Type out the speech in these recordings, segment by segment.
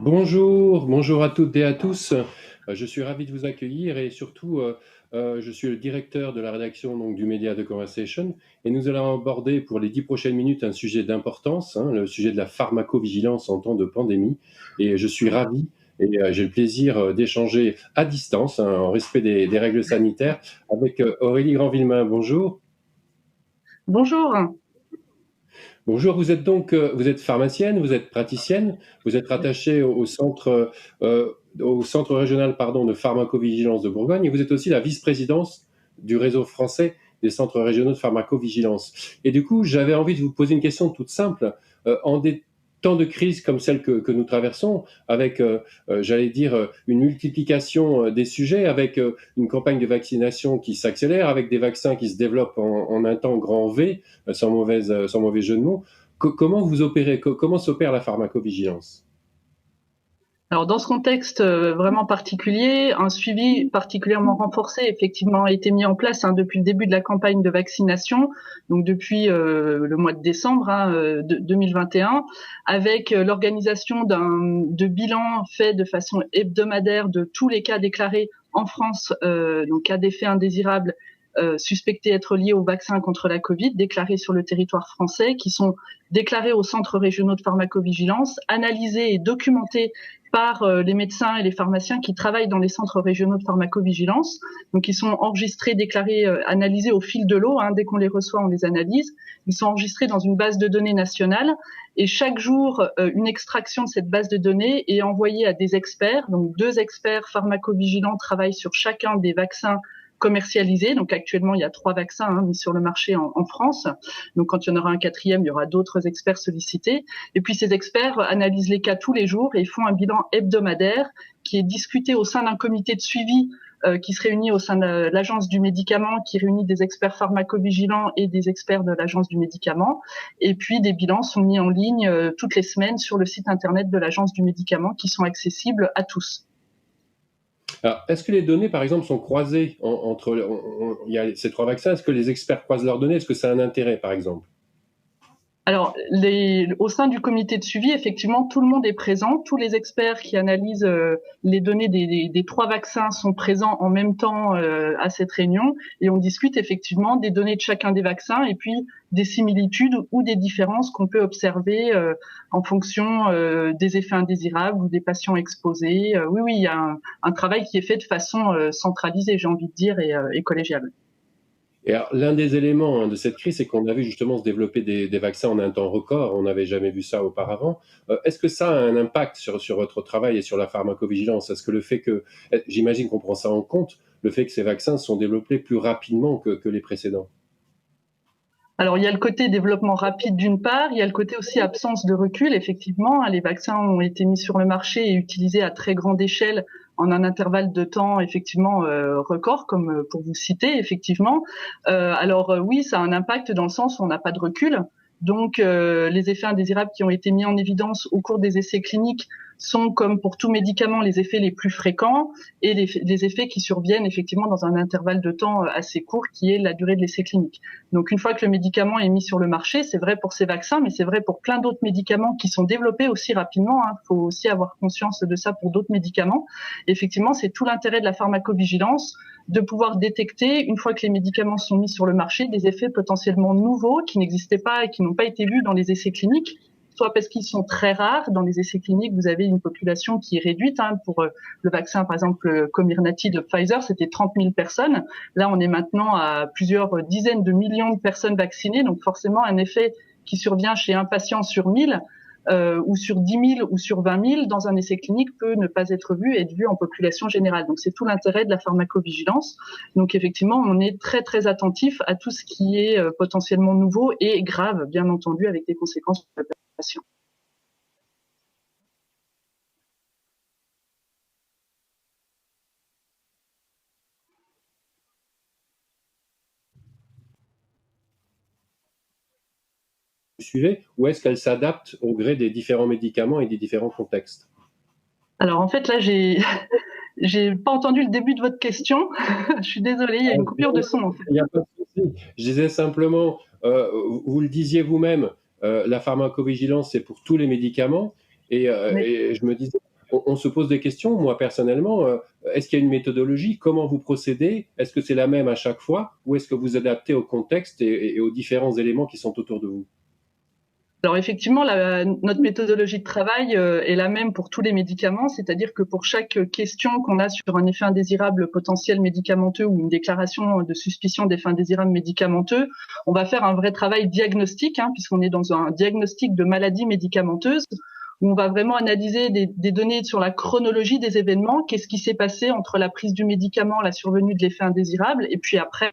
Bonjour à toutes et à tous. Je suis ravi de vous accueillir et surtout, je suis le directeur de la rédaction donc, du média The Conversation et nous allons aborder pour les 10 prochaines minutes un sujet d'importance, hein, le sujet de la pharmacovigilance en temps de pandémie. Et je suis ravi et j'ai le plaisir d'échanger à distance, hein, en respect des règles sanitaires, avec Aurélie Grandvillemain. Bonjour. Bonjour. Bonjour, vous êtes donc vous êtes pharmacienne, vous êtes praticienne, vous êtes rattachée au centre régional pardon, de pharmacovigilance de Bourgogne et vous êtes aussi la vice-présidence du réseau français des centres régionaux de pharmacovigilance. Et du coup, j'avais envie de vous poser une question toute simple. En des temps de crise comme celle que nous traversons, avec, j'allais dire, une multiplication des sujets, avec une campagne de vaccination qui s'accélère, avec des vaccins qui se développent en un temps grand V, sans mauvais jeu de mots. Comment vous opérez, comment s'opère la pharmacovigilance? Alors dans ce contexte vraiment particulier, un suivi particulièrement renforcé effectivement a été mis en place depuis le début de la campagne de vaccination, donc depuis le mois de décembre 2021, avec l'organisation de bilans faits de façon hebdomadaire de tous les cas déclarés en France, donc cas d'effets indésirables suspectés être liés au vaccin contre la Covid, déclarés sur le territoire français, qui sont déclarés aux centres régionaux de pharmacovigilance, analysés et documentés par les médecins et les pharmaciens qui travaillent dans les centres régionaux de pharmacovigilance. Donc, ils sont enregistrés, déclarés, analysés au fil de l'eau. Dès qu'on les reçoit, on les analyse. Ils sont enregistrés dans une base de données nationale et chaque jour, une extraction de cette base de données est envoyée à des experts. Donc, 2 experts pharmacovigilants travaillent sur chacun des vaccins commercialisés. Donc actuellement, il y a 3 vaccins mis sur le marché en France. Donc quand il y en aura un 4e, il y aura d'autres experts sollicités. Et puis ces experts analysent les cas tous les jours et font un bilan hebdomadaire qui est discuté au sein d'un comité de suivi qui se réunit au sein de l'agence du médicament, qui réunit des experts pharmacovigilants et des experts de l'agence du médicament. Et puis des bilans sont mis en ligne toutes les semaines sur le site internet de l'agence du médicament qui sont accessibles à tous. Alors, est-ce que les données, par exemple, sont croisées entre il y a ces 3 vaccins? Est-ce que les experts croisent leurs données? Est-ce que ça a un intérêt, par exemple? Alors, au sein du comité de suivi, effectivement, tout le monde est présent. Tous les experts qui analysent les données des 3 vaccins sont présents en même temps à cette réunion et on discute effectivement des données de chacun des vaccins et puis des similitudes ou des différences qu'on peut observer en fonction des effets indésirables ou des patients exposés. Oui, il y a un travail qui est fait de façon centralisée, j'ai envie de dire, et collégiale. Et alors, l'un des éléments de cette crise, c'est qu'on a vu justement se développer des vaccins en un temps record. On n'avait jamais vu ça auparavant. Est-ce que ça a un impact sur votre travail et sur la pharmacovigilance? Est-ce que le fait que, j'imagine qu'on prend ça en compte, le fait que ces vaccins sont développés plus rapidement que les précédents? Alors, il y a le côté développement rapide d'une part, il y a le côté aussi absence de recul. Effectivement, les vaccins ont été mis sur le marché et utilisés à très grande échelle en un intervalle de temps effectivement record, comme pour vous citer effectivement. Oui, ça a un impact dans le sens où on n'a pas de recul. Donc, les effets indésirables qui ont été mis en évidence au cours des essais cliniques sont, comme pour tout médicament, les effets les plus fréquents et les effets qui surviennent effectivement dans un intervalle de temps assez court, qui est la durée de l'essai clinique. Donc une fois que le médicament est mis sur le marché, c'est vrai pour ces vaccins, mais c'est vrai pour plein d'autres médicaments qui sont développés aussi rapidement. Il faut aussi avoir conscience de ça pour d'autres médicaments. Effectivement, c'est tout l'intérêt de la pharmacovigilance de pouvoir détecter, une fois que les médicaments sont mis sur le marché, des effets potentiellement nouveaux qui n'existaient pas et qui n'ont pas été vus dans les essais cliniques, soit parce qu'ils sont très rares. Dans les essais cliniques, vous avez une population qui est réduite. Pour le vaccin, par exemple, Comirnaty de Pfizer, c'était 30 000 personnes. Là, on est maintenant à plusieurs dizaines de millions de personnes vaccinées. Donc forcément, un effet qui survient chez un patient sur 1000 ou sur 10 000 ou sur 20 000 dans un essai clinique peut ne pas être vu et être vu en population générale. Donc c'est tout l'intérêt de la pharmacovigilance. Donc effectivement, on est très très attentif à tout ce qui est potentiellement nouveau et grave, bien entendu, avec des conséquences pour le patient. Vous suivez? Ou est-ce qu'elle s'adapte au gré des différents médicaments et des différents contextes? Alors en fait là, j'ai pas entendu le début de votre question. Je suis désolée, il y a une coupure de son en fait. Il n'y a pas de souci. Je disais simplement, vous le disiez vous-même, la pharmacovigilance, c'est pour tous les médicaments. Mais Et je me disais, on se pose des questions. Moi, personnellement, est-ce qu'il y a une méthodologie? Comment vous procédez? Est-ce que c'est la même à chaque fois? Ou est-ce que vous adaptez au contexte et aux différents éléments qui sont autour de vous? Alors effectivement, notre méthodologie de travail est la même pour tous les médicaments, c'est-à-dire que pour chaque question qu'on a sur un effet indésirable potentiel médicamenteux ou une déclaration de suspicion d'effet indésirable médicamenteux, on va faire un vrai travail diagnostique, puisqu'on est dans un diagnostic de maladie médicamenteuse, où on va vraiment analyser des données sur la chronologie des événements, qu'est-ce qui s'est passé entre la prise du médicament, la survenue de l'effet indésirable, et puis après,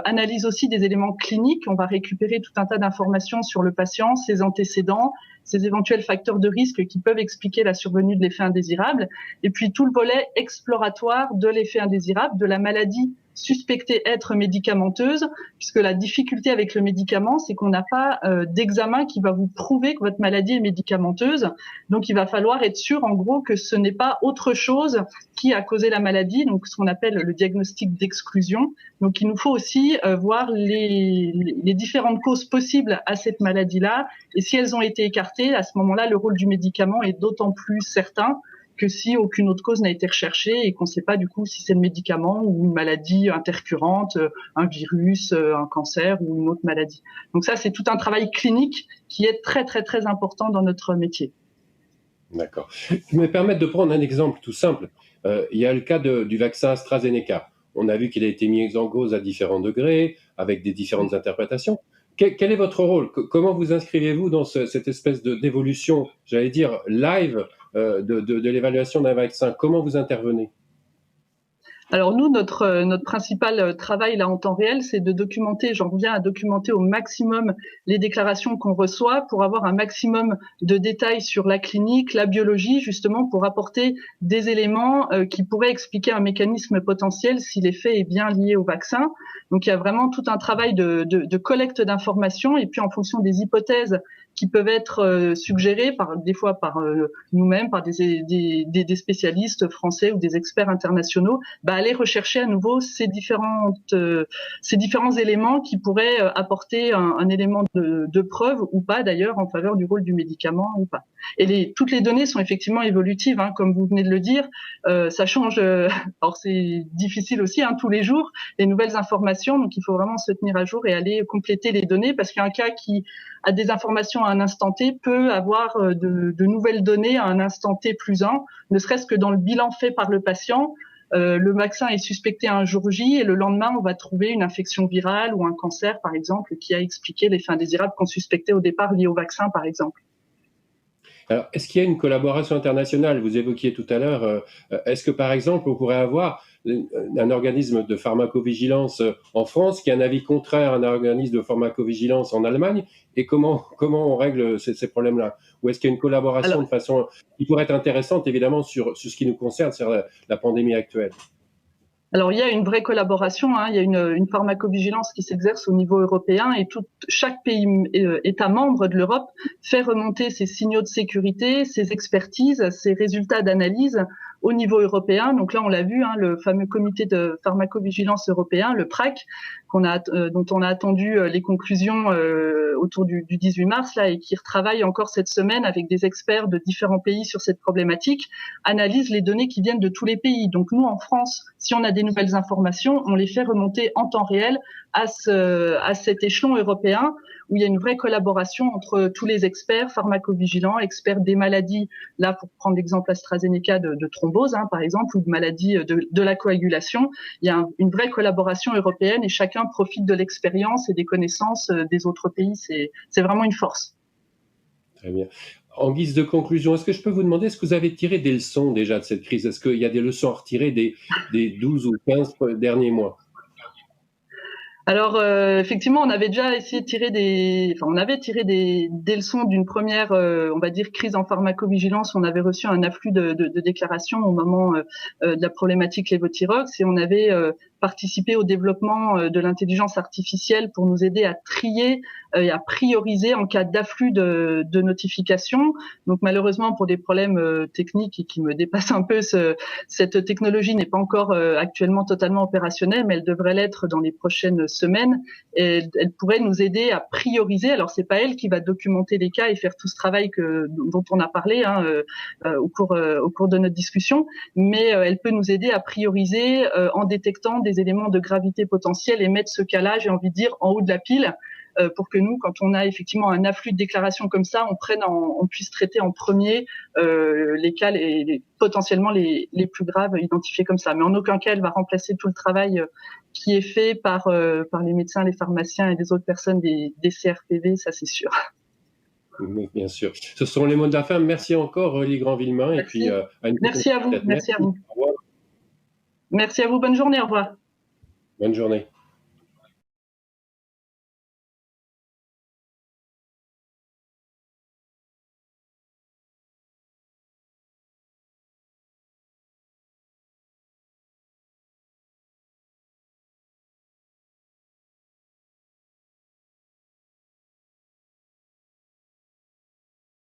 analyse aussi des éléments cliniques. On va récupérer tout un tas d'informations sur le patient, ses antécédents, ses éventuels facteurs de risque qui peuvent expliquer la survenue de l'effet indésirable. Et puis tout le volet exploratoire de l'effet indésirable, de la maladie suspectée être médicamenteuse, puisque la difficulté avec le médicament, c'est qu'on n'a pas d'examen qui va vous prouver que votre maladie est médicamenteuse. Donc il va falloir être sûr, en gros, que ce n'est pas autre chose qui a causé la maladie, donc ce qu'on appelle le diagnostic d'exclusion. Donc il nous faut aussi voir les différentes causes possibles à cette maladie-là, et si elles ont été écartées, à ce moment-là, le rôle du médicament est d'autant plus certain que si aucune autre cause n'a été recherchée et qu'on ne sait pas du coup si c'est le médicament ou une maladie intercurrente, un virus, un cancer ou une autre maladie. Donc ça, c'est tout un travail clinique qui est très très très important dans notre métier. D'accord. Je me permets de prendre un exemple tout simple. Il y a le cas du vaccin AstraZeneca. On a vu qu'il a été mis en cause à différents degrés, avec des différentes interprétations. Quel est votre rôle? Comment vous inscrivez-vous dans cette espèce d'évolution, j'allais dire, live de l'évaluation d'un vaccin? Comment vous intervenez? Alors nous, notre principal travail là en temps réel, c'est de documenter, j'en reviens à documenter au maximum les déclarations qu'on reçoit pour avoir un maximum de détails sur la clinique, la biologie, justement pour apporter des éléments qui pourraient expliquer un mécanisme potentiel si l'effet est bien lié au vaccin. Donc il y a vraiment tout un travail de collecte d'informations et puis en fonction des hypothèses qui peuvent être suggérées des fois par nous-mêmes, par des spécialistes français ou des experts internationaux, aller rechercher à nouveau ces différents éléments qui pourraient apporter un élément de preuve ou pas d'ailleurs en faveur du rôle du médicament ou pas. Et toutes les données sont effectivement évolutives, comme vous venez de le dire. Ça change. Alors c'est difficile aussi tous les jours les nouvelles informations, donc il faut vraiment se tenir à jour et aller compléter les données parce qu'un cas qui a des informations à un instant T peut avoir de nouvelles données à un instant T plus 1, ne serait-ce que dans le bilan fait par le patient. Le vaccin est suspecté un jour J et le lendemain, on va trouver une infection virale ou un cancer, par exemple, qui a expliqué l'effet indésirable qu'on suspectait au départ lié au vaccin, par exemple. Alors, est-ce qu'il y a une collaboration internationale? Vous évoquiez tout à l'heure, est-ce que par exemple, on pourrait avoir un organisme de pharmacovigilance en France qui a un avis contraire à un organisme de pharmacovigilance en Allemagne? Et comment on règle ces problèmes-là? Ou est-ce qu'il y a une collaboration de façon qui pourrait être intéressante, évidemment, sur ce qui nous concerne, sur la pandémie actuelle? Alors il y a une vraie collaboration, il y a une pharmacovigilance qui s'exerce au niveau européen et chaque pays État membre de l'Europe fait remonter ses signaux de sécurité, ses expertises, ses résultats d'analyse au niveau européen. Donc là on l'a vu, le fameux comité de pharmacovigilance européen, le PRAC, dont on a attendu les conclusions autour du 18 mars là et qui retravaille encore cette semaine avec des experts de différents pays sur cette problématique, analyse les données qui viennent de tous les pays. Donc nous en France, si on a des nouvelles informations, on les fait remonter en temps réel à cet échelon européen où il y a une vraie collaboration entre tous les experts pharmacovigilants, experts des maladies, là pour prendre l'exemple AstraZeneca de thrombose par exemple, ou de maladies de la coagulation. Il y a une vraie collaboration européenne et chacun profite de l'expérience et des connaissances des autres pays. C'est vraiment une force. Très bien. En guise de conclusion, est-ce que je peux vous demander, est-ce que vous avez tiré des leçons déjà de cette crise? Est-ce qu'il y a des leçons à retirer des 12 ou 15 derniers mois? Alors effectivement, on avait déjà essayé de tirer des leçons d'une première, on va dire, crise en pharmacovigilance. On avait reçu un afflux de déclarations au moment de la problématique lévothyrox et on avait participer au développement de l'intelligence artificielle pour nous aider à trier et à prioriser en cas d'afflux de notifications. Donc malheureusement, pour des problèmes techniques qui me dépassent un peu, cette technologie n'est pas encore actuellement totalement opérationnelle, mais elle devrait l'être dans les prochaines semaines. Et elle pourrait nous aider à prioriser. Alors c'est pas elle qui va documenter les cas et faire tout ce travail dont on a parlé au cours de notre discussion, mais elle peut nous aider à prioriser en détectant des éléments de gravité potentielle et mettre ce cas-là, j'ai envie de dire, en haut de la pile, pour que nous, quand on a effectivement un afflux de déclarations comme ça, on puisse traiter en premier les cas potentiellement les plus graves identifiés comme ça. Mais en aucun cas, elle va remplacer tout le travail qui est fait par les médecins, les pharmaciens et les autres personnes des CRPV, ça c'est sûr. Oui, bien sûr. Ce seront les mots de la fin. Merci encore, Aurélie Grand-Villemain. Et puis, merci à vous. Merci à vous. Au revoir. Merci à vous. Bonne journée. Au revoir. Bonne journée.